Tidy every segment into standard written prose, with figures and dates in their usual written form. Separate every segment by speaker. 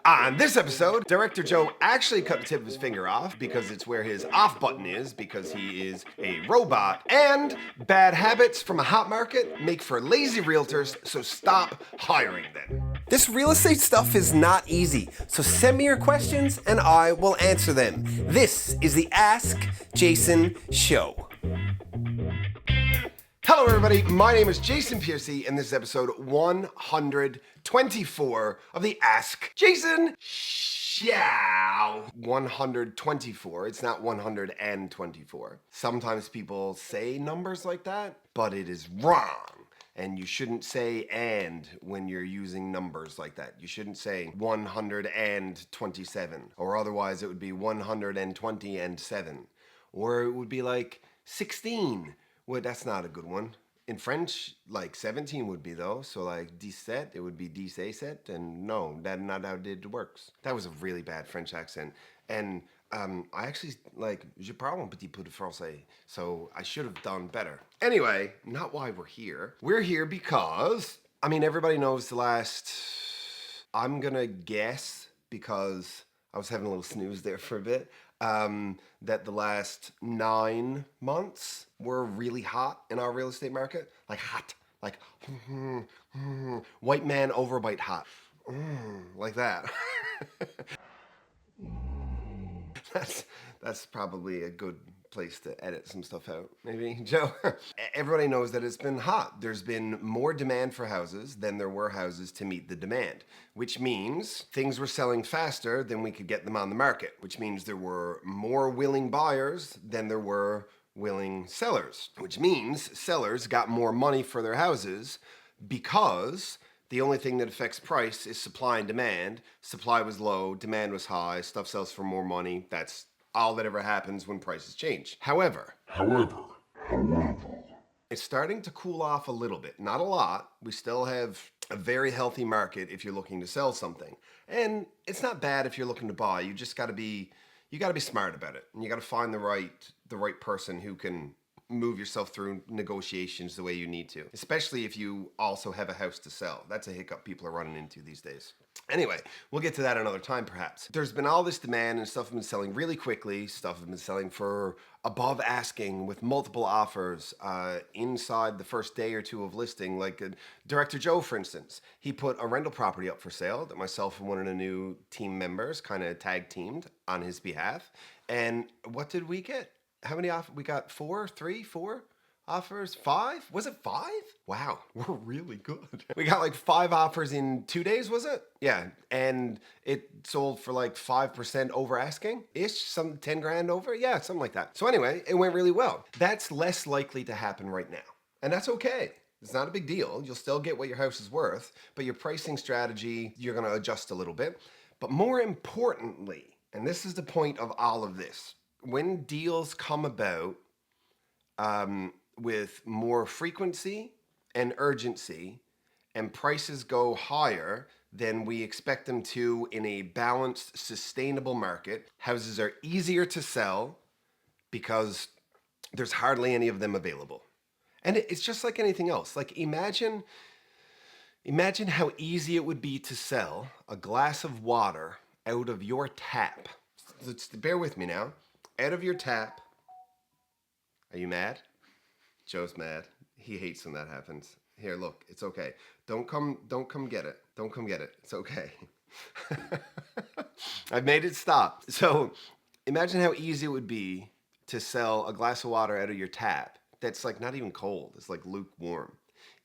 Speaker 1: On this episode, Director Joe actually cut the tip of his finger off because it's where his off button is because he is a robot. And bad habits from a hot market make for lazy realtors, so stop hiring them. This real estate stuff is not easy, so send me your questions and I will answer them. This is the Ask Jason Show. Hello everybody, my name is Jason Piercey and this is episode 124 of the Ask Jason Show. 124, it's not 124. Sometimes people say numbers like that, but it is wrong. And you shouldn't say "and" when you're using numbers like that. You shouldn't say 127, or otherwise it would be 120 and 7. Or it would be like 16. Well, that's not a good one. In French, like 17 would be though. So like 17, it would be 17, and no, that's not how it works. That was a really bad French accent. And I actually, like, je parle un petit peu de français, so I should have done better. Anyway, not why we're here. We're here because, I mean, everybody knows the last, I'm gonna guess, because I was having a little snooze there for a bit, that the last 9 months were really hot in our real estate market. Like hot, like white man overbite hot, like that. That's probably a good place to edit some stuff out, maybe, Joe. Everybody knows that it's been hot. There's been more demand for houses than there were houses to meet the demand, which means things were selling faster than we could get them on the market, which means there were more willing buyers than there were willing sellers, which means sellers got more money for their houses because the only thing that affects price is supply and demand. Supply was low, demand was high, stuff sells for more money. That's all that ever happens when prices change. However, it's starting to cool off a little bit. Not a lot. We still have a very healthy market if you're looking to sell something. And it's not bad if you're looking to buy. You just gotta be smart about it. And you gotta find the right person who can move yourself through negotiations the way you need to, especially if you also have a house to sell. That's a hiccup people are running into these days. Anyway, we'll get to that another time perhaps. There's been all this demand and stuff has been selling really quickly. Stuff has been selling for above asking with multiple offers inside the first day or two of listing. Like Director Joe, for instance, he put a rental property up for sale that myself and one of the new team members kind of tag teamed on his behalf. And what did we get? How many offers? We got 4 offers? 5? Was it 5? Wow, we're really good. We got like 5 offers in 2 days, was it? Yeah, and it sold for like 5% over asking ish, some 10 grand over. Yeah, something like that. So anyway, it went really well. That's less likely to happen right now, and that's okay. It's not a big deal. You'll still get what your house is worth, but your pricing strategy, you're gonna adjust a little bit. But more importantly, and this is the point of all of this, when deals come about with more frequency and urgency and prices go higher than we expect them to in a balanced, sustainable market, houses are easier to sell because there's hardly any of them available. And it's just like anything else. Like imagine how easy it would be to sell a glass of water out of your tap. Bear with me now. Out of your tap. Are you mad? Joe's mad. He hates when that happens. Here, look, it's okay. Don't come get it. Don't come get it. It's okay. I've made it stop. So imagine how easy it would be to sell a glass of water out of your tap that's like not even cold. It's like lukewarm.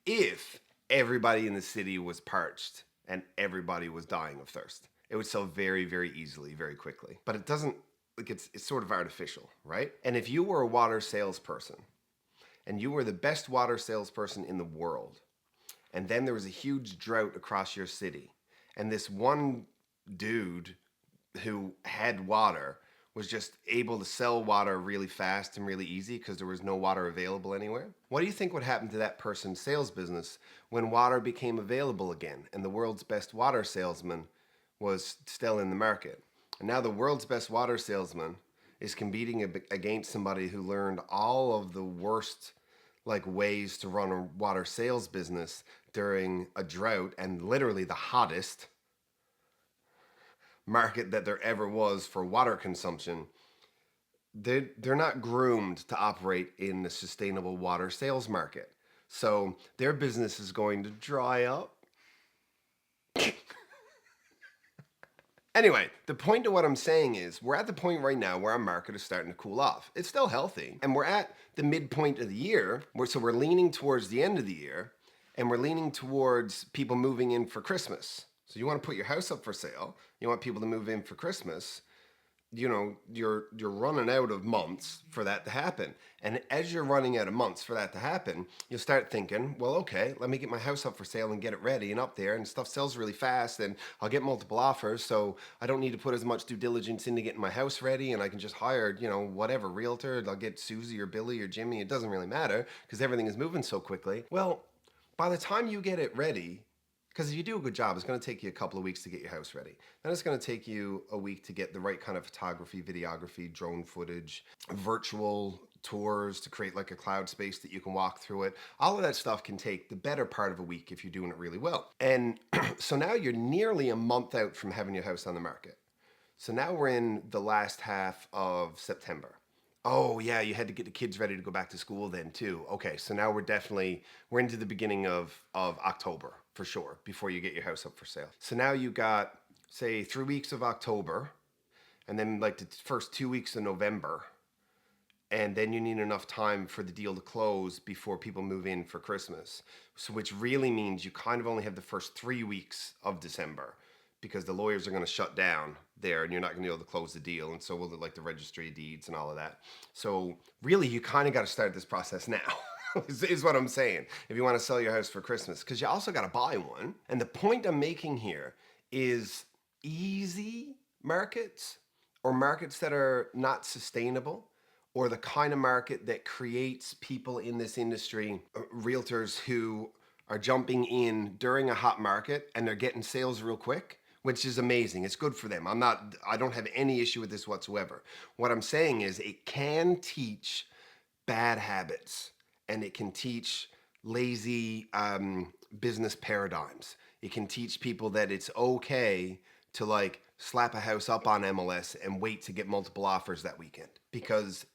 Speaker 1: If everybody in the city was parched and everybody was dying of thirst, it would sell very, very easily, very quickly. But it doesn't, like it's sort of artificial, right? And if you were a water salesperson and you were the best water salesperson in the world, and then there was a huge drought across your city, and this one dude who had water was just able to sell water really fast and really easy because there was no water available anywhere, what do you think would happen to that person's sales business when water became available again and the world's best water salesman was still in the market? And now the world's best water salesman is competing against somebody who learned all of the worst like ways to run a water sales business during a drought and literally the hottest market that there ever was for water consumption, they're not groomed to operate in the sustainable water sales market. So their business is going to dry up. Anyway, the point of what I'm saying is we're at the point right now where our market is starting to cool off. It's still healthy, and we're at the midpoint of the year, so we're leaning towards the end of the year, and we're leaning towards people moving in for Christmas. So you want to put your house up for sale, you want people to move in for Christmas, you're running out of months for that to happen. And as you're running out of months for that to happen, you'll start thinking, well, okay, let me get my house up for sale and get it ready and up there, and stuff sells really fast, and I'll get multiple offers, so I don't need to put as much due diligence into getting my house ready, and I can just hire, whatever realtor. I'll get Susie or Billy or Jimmy. It doesn't really matter because everything is moving so quickly. Well, by the time you get it ready, because if you do a good job, it's going to take you a couple of weeks to get your house ready. Then it's going to take you a week to get the right kind of photography, videography, drone footage, virtual tours to create like a cloud space that you can walk through it. All of that stuff can take the better part of a week if you're doing it really well. And so now you're nearly a month out from having your house on the market. So now we're in the last half of September. Oh yeah, you had to get the kids ready to go back to school then too. Okay, so now we're into the beginning of October for sure before you get your house up for sale. So now you got say 3 weeks of October, and then like the first 2 weeks of November, and then you need enough time for the deal to close before people move in for Christmas. So which really means you kind of only have the first 3 weeks of December, because the lawyers are going to shut down there and you're not going to be able to close the deal, and so will like the registry of deeds and all of that. So really you kind of got to start this process now. is what I'm saying, if you want to sell your house for Christmas, because you also got to buy one. And the point I'm making here is easy markets, or markets that are not sustainable, or the kind of market that creates people in this industry, realtors who are jumping in during a hot market and they're getting sales real quick, which is amazing. It's good for them. I don't have any issue with this whatsoever. What I'm saying is it can teach bad habits, and it can teach lazy business paradigms. It can teach people that it's okay to like slap a house up on MLS and wait to get multiple offers that weekend, because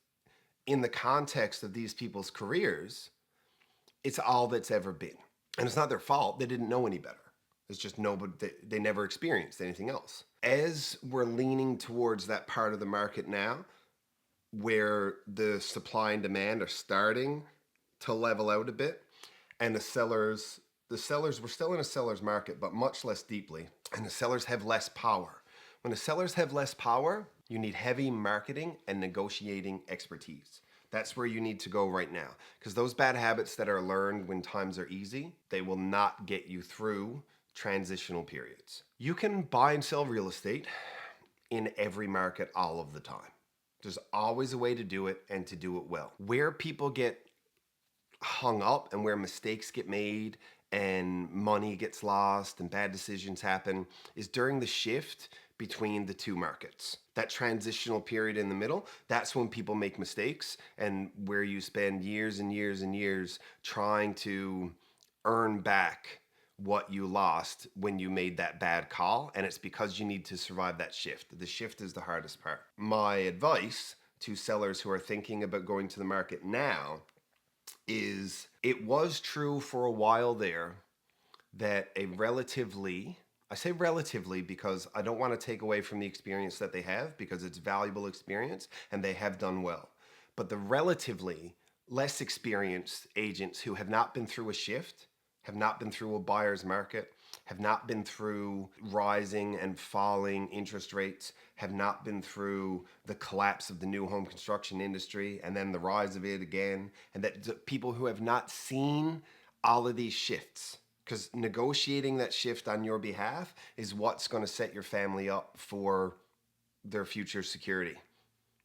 Speaker 1: in the context of these people's careers, it's all that's ever been. And it's not their fault. They didn't know any better. It's just nobody, they never experienced anything else. As we're leaning towards that part of the market now where the supply and demand are starting to level out a bit, and the sellers, we're still in a seller's market, but much less deeply, and the sellers have less power. When the sellers have less power, you need heavy marketing and negotiating expertise. That's where you need to go right now, because those bad habits that are learned when times are easy, they will not get you through transitional periods. You can buy and sell real estate in every market all of the time. There's always a way to do it, and to do it well. Where people get hung up and where mistakes get made and money gets lost and bad decisions happen is during the shift between the two markets. That transitional period in the middle, that's when people make mistakes, and where you spend years and years and years trying to earn back what you lost when you made that bad call, and it's because you need to survive that shift. The shift is the hardest part. My advice to sellers who are thinking about going to the market now is, it was true for a while there that a relatively, I say relatively because I don't want to take away from the experience that they have, because it's valuable experience and they have done well. But the relatively less experienced agents who have not been through a shift, have not been through a buyer's market, have not been through rising and falling interest rates, have not been through the collapse of the new home construction industry and then the rise of it again, and that people who have not seen all of these shifts, because negotiating that shift on your behalf is what's going to set your family up for their future security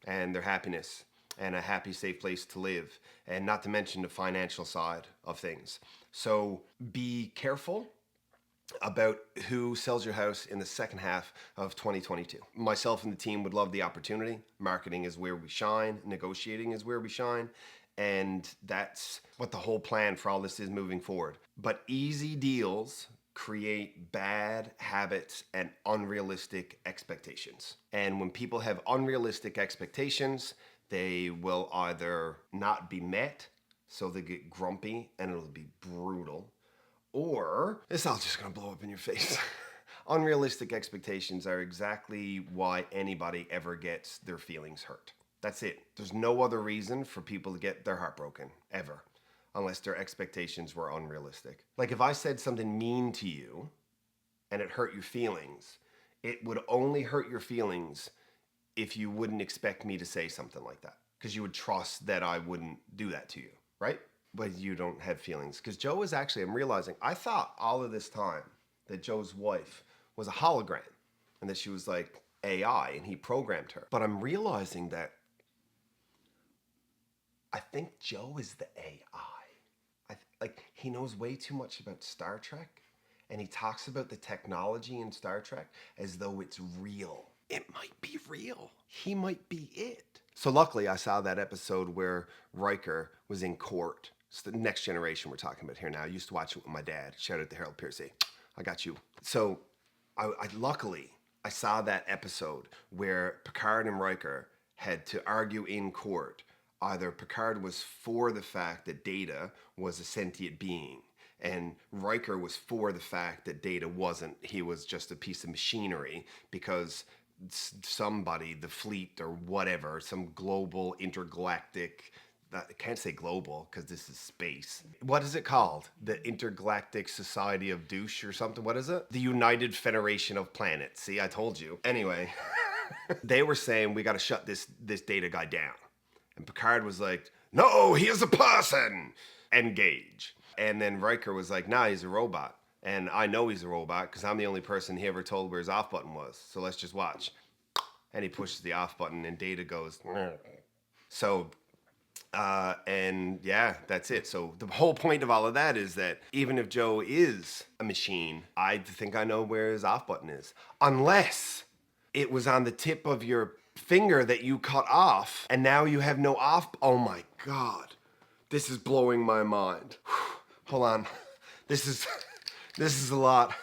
Speaker 1: and their happiness and a happy, safe place to live, and not to mention the financial side of things. So be careful about who sells your house in the second half of 2022. Myself and the team would love the opportunity. Marketing is where we shine, negotiating is where we shine, and that's what the whole plan for all this is moving forward. But easy deals create bad habits and unrealistic expectations. And when people have unrealistic expectations, they will either not be met, so they get grumpy and it'll be brutal, or it's all just gonna blow up in your face. Unrealistic expectations are exactly why anybody ever gets their feelings hurt. That's it. There's no other reason for people to get their heart broken, ever, unless their expectations were unrealistic. Like if I said something mean to you and it hurt your feelings, it would only hurt your feelings if you wouldn't expect me to say something like that, because you would trust that I wouldn't do that to you, right? But you don't have feelings. Because Joe is actually, I'm realizing, I thought all of this time that Joe's wife was a hologram and that she was like AI and he programmed her. But I'm realizing that I think Joe is the AI. Like, he knows way too much about Star Trek, and he talks about the technology in Star Trek as though it's real. It might be real. He might be it. So luckily, I saw that episode where Riker was in court. It's the Next Generation we're talking about here now. I used to watch it with my dad. Shout out to Harold Piercey. I got you. So luckily, I saw that episode where Picard and Riker had to argue in court. Either Picard was for the fact that Data was a sentient being, and Riker was for the fact that Data wasn't. He was just a piece of machinery because somebody, the fleet or whatever, some global intergalactic, I can't say global because this is space. What is it called? The Intergalactic Society of Douche or something? What is it? The United Federation of Planets. See, I told you. Anyway, they were saying we got to shut this Data guy down. And Picard was like, no, he is a person. Engage. And then Riker was like, nah, he's a robot. And I know he's a robot because I'm the only person he ever told where his off button was. So let's just watch. And he pushes the off button and Data goes, so, and yeah, that's it. So the whole point of all of that is that even if Joe is a machine, I think I know where his off button is. Unless it was on the tip of your finger that you cut off and now you have no off. Oh my God. This is blowing my mind. Hold on. This is a lot.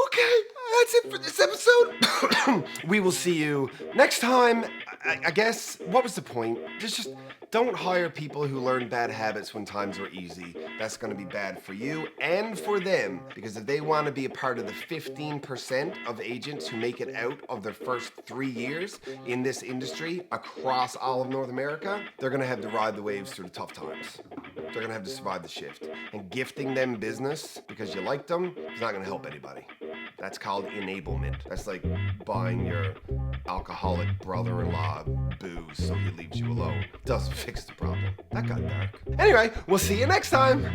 Speaker 1: Okay, that's it for this episode. We will see you next time. I guess, what was the point? Just don't hire people who learn bad habits when times were easy. That's going to be bad for you and for them, because if they want to be a part of the 15% of agents who make it out of their first 3 years in this industry across all of North America, they're going to have to ride the waves through the tough times. They're going to have to survive the shift. And gifting them business because you like them is not going to help anybody. That's called enablement. That's like buying your alcoholic brother-in-law booze so he leaves you alone. Doesn't fix the problem. That got dark. Anyway, we'll see you next time.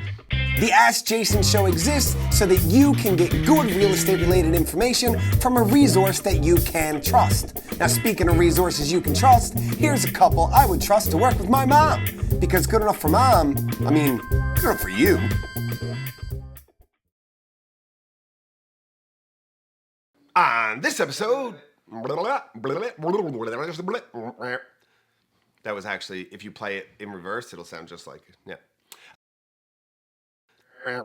Speaker 2: The Ask Jason Show exists so that you can get good real estate related information from a resource that you can trust. Now, speaking of resources you can trust, here's a couple I would trust to work with my mom. Because good enough for mom, I mean, good enough for you.
Speaker 1: On this episode, that was actually, if you play it in reverse, it'll sound just like it. Yeah.